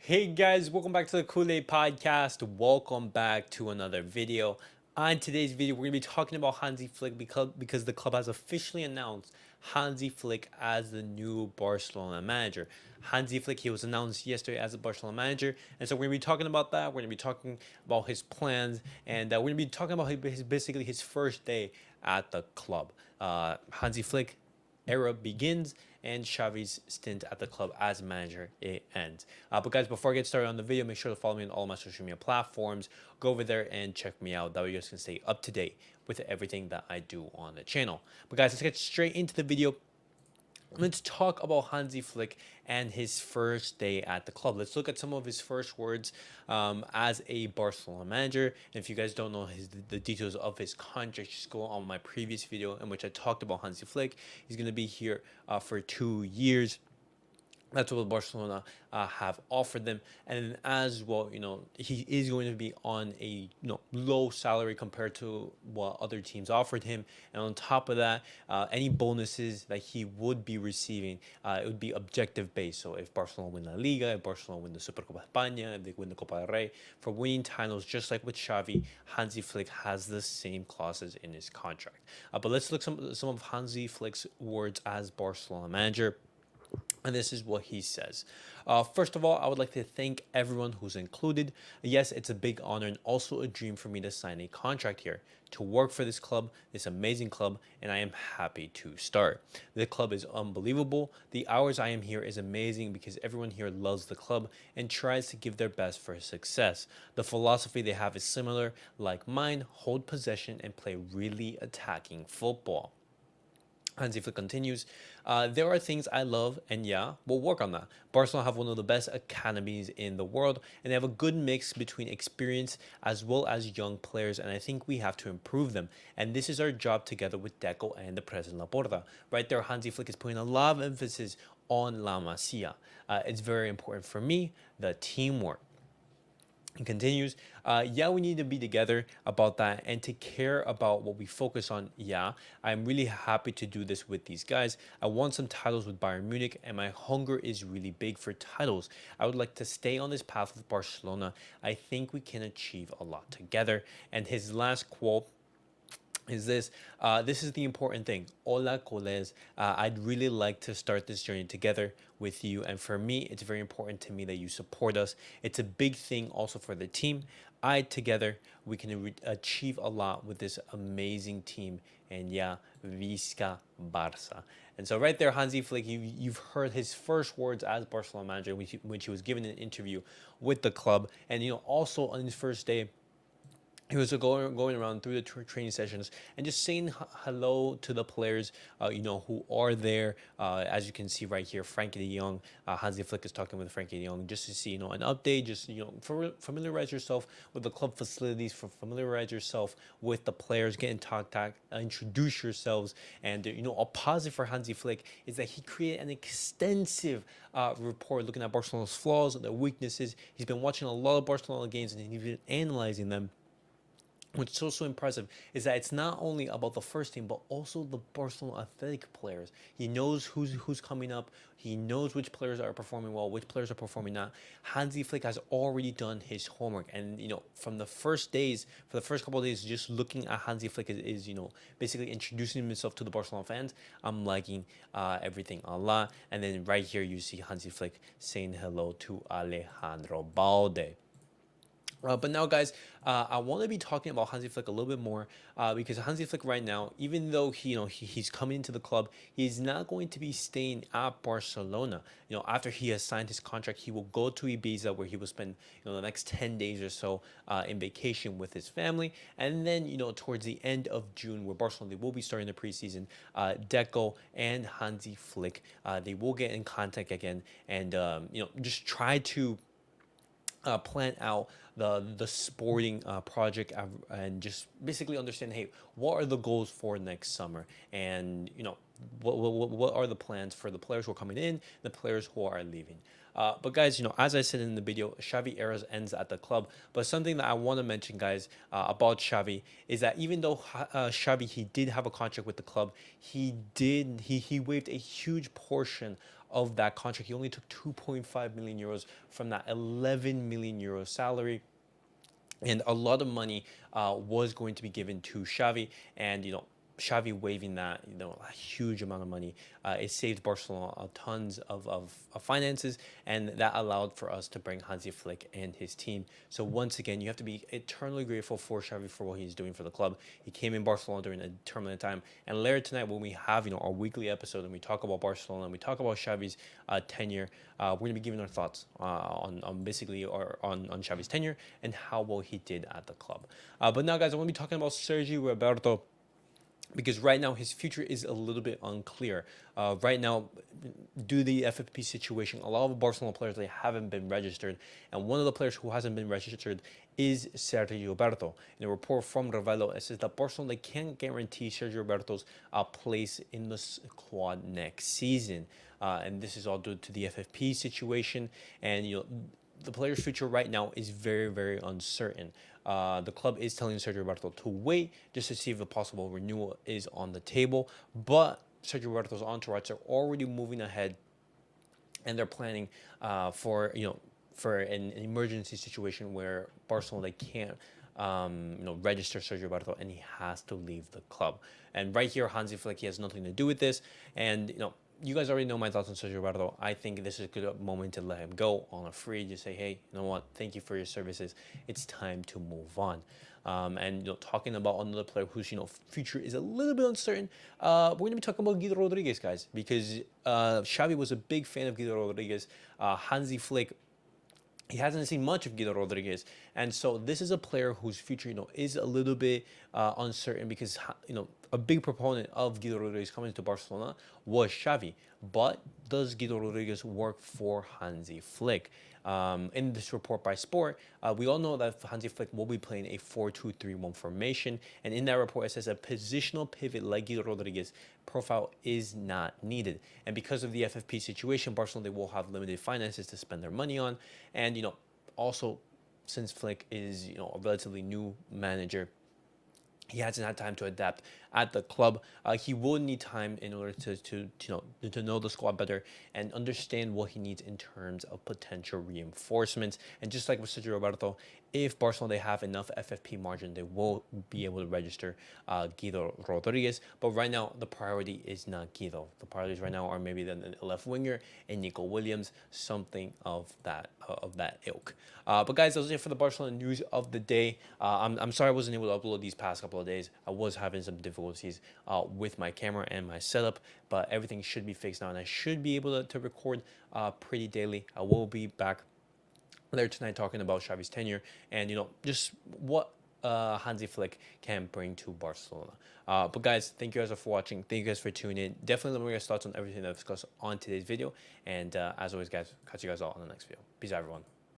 Hey guys, welcome back to the CulePodcast. Welcome back to another video. On today's video, we're going to be talking about Hansi Flick because the club has officially announced Hansi Flick as the new Barcelona manager. Hansi Flick, he was announced yesterday as the Barcelona manager, and so we're going to be talking about that. We're going to be talking about his plans, and we're going to be talking about basically his first day at the club. Hansi Flick era begins and Xavi's stint at the club as manager it ends. But guys, before I get started on the video, make sure to follow me on all my social media platforms. Go over there and check me out. That way you guys can stay up to date with everything that I do on the channel. But guys, let's get straight into the video. Let's talk about Hansi Flick and his first day at the club. Let's look at some of his first words as a Barcelona manager. And if you guys don't know the details of his contract, just go on my previous video in which I talked about Hansi Flick. He's going to be here for 2 years. That's what Barcelona have offered them, and as well, he is going to be on a low salary compared to what other teams offered him. And on top of that, any bonuses that he would be receiving, it would be objective based. So if Barcelona win La Liga, if Barcelona win the Supercopa España, if they win the Copa del Rey, for winning titles, just like with Xavi, Hansi Flick has the same clauses in his contract. But let's look some of Hansi Flick's words as Barcelona manager. And this is what he says. First of all, I would like to thank everyone who's included. Yes, it's a big honor and also a dream for me to sign a contract here, to work for this club, this amazing club, and I am happy to start. The club is unbelievable. The hours I am here is amazing because everyone here loves the club and tries to give their best for success. The philosophy they have is similar, like mine: hold possession and play really attacking football. Hansi Flick continues, there are things I love, and yeah, we'll work on that. Barcelona have one of the best academies in the world, and they have a good mix between experience as well as young players, and I think we have to improve them. And this is our job together with Deco and the president Laporta. Right there, Hansi Flick is putting a lot of emphasis on La Masia. It's very important for me, the teamwork. He continues, yeah, we need to be together about that and to care about what we focus on. Yeah, I'm really happy to do this with these guys. I want some titles with Bayern Munich, and my hunger is really big for titles. I would like to stay on this path with Barcelona. I think we can achieve a lot together. And his last quote is this. This is the important thing. Hola, coles. I'd really like to start this journey together with you. And for me, it's very important to me that you support us. It's a big thing also for the team. Together, we can achieve a lot with this amazing team. And yeah, VISCA BARCA. And so right there, Hansi Flick, you've heard his first words as Barcelona manager, which he was given an interview with the club. And, also on his first day, he was going around through the training sessions and just saying hello to the players, who are there. As you can see right here, Frankie de Jong, Hansi Flick is talking with Frankie de Jong just to see, an update, just, familiarize yourself with the club facilities, familiarize yourself with the players, get in contact, introduce yourselves. And, a positive for Hansi Flick is that he created an extensive report looking at Barcelona's flaws and their weaknesses. He's been watching a lot of Barcelona games and he's been analyzing them. What's so impressive is that it's not only about the first team, but also the Barcelona athletic players. He knows who's coming up. He knows which players are performing well, which players are performing not. Hansi Flick has already done his homework, and from the first days, for the first couple of days, just looking at Hansi Flick is basically introducing himself to the Barcelona fans. I'm liking everything a lot. And then right here, you see Hansi Flick saying hello to Alejandro Balde. But now, guys, I want to be talking about Hansi Flick a little bit more because Hansi Flick right now, even though he's coming into the club, he's not going to be staying at Barcelona. After he has signed his contract, he will go to Ibiza, where he will spend the next 10 days or so in vacation with his family, and then towards the end of June, where Barcelona they will be starting the preseason, Deco and Hansi Flick they will get in contact again and just try to plan out the sporting project and just basically understand, hey, what are the goals for next summer? And what are the plans for the players who are coming in, the players who are leaving. But guys, as I said in the video, Xavi era ends at the club. But something that I want to mention, guys, about Xavi is that even though Xavi, he did have a contract with the club, he waived a huge portion of that contract. He only took 2.5 million euros from that 11 million euro salary, and a lot of money was going to be given to Xavi, and Xavi waiving that, a huge amount of money, it saved Barcelona tons of finances, and that allowed for us to bring Hansi Flick and his team. So once again, you have to be eternally grateful for Xavi for what he's doing for the club. He came in Barcelona during a turbulent time, and later tonight when we have our weekly episode and we talk about Barcelona and we talk about Xavi's tenure, we're gonna be giving our thoughts on basically on Xavi's tenure and how well he did at the club. But now, guys, I want to be talking about Sergi Roberto, because right now his future is a little bit unclear. Right now, due to the FFP situation, a lot of Barcelona players, they haven't been registered, and one of the players who hasn't been registered is Sergio Roberto. In a report from Revelo, it says that Barcelona, they can't guarantee Sergio Roberto's place in the squad next season, and this is all due to the FFP situation, and the player's future right now is very, very uncertain. The club is telling Sergio Roberto to wait just to see if a possible renewal is on the table. But Sergio Roberto's entourage are already moving ahead, and they're planning for an emergency situation where Barcelona, they can't register Sergio Roberto, and he has to leave the club. And right here, Hansi Flick, he has nothing to do with this, and you guys already know my thoughts on Sergio Roberto. I think this is a good moment to let him go on a free. Just say, hey, you know what? Thank you for your services. It's time to move on. And talking about another player whose future is a little bit uncertain, we're going to be talking about Guido Rodriguez, guys, because Xavi was a big fan of Guido Rodriguez. Hansi Flick, he hasn't seen much of Guido Rodriguez, and so this is a player whose future, is a little bit uncertain, because a big proponent of Guido Rodriguez coming to Barcelona was Xavi. But does Guido Rodriguez work for Hansi Flick? In this report by Sport, we all know that Hansi Flick will be playing a 4-2-3-1 formation, and in that report it says a positional pivot like Guido Rodriguez profile is not needed. And because of the FFP situation, Barcelona, they will have limited finances to spend their money on, and also, since Flick is a relatively new manager, he hasn't had time to adapt at the club. He will need time in order to know the squad better and understand what he needs in terms of potential reinforcements. And just like with Sergio Roberto, if Barcelona, they have enough FFP margin, they will be able to register Guido Rodriguez. But right now, the priority is not Guido. The priorities right now are maybe the left winger and Nico Williams, something of that ilk. But guys, that was it for the Barcelona news of the day. I'm sorry I wasn't able to upload these past couple of days. I was having some difficulties with my camera and my setup, but everything should be fixed now, and I should be able to record pretty daily. I will be back later tonight talking about Xavi's tenure and just what Hansi Flick can bring to Barcelona. But guys, thank you guys for watching. Thank you guys for tuning in. Definitely let me know your thoughts on everything that I've discussed on today's video. And as always, guys, catch you guys all on the next video. Peace out, everyone.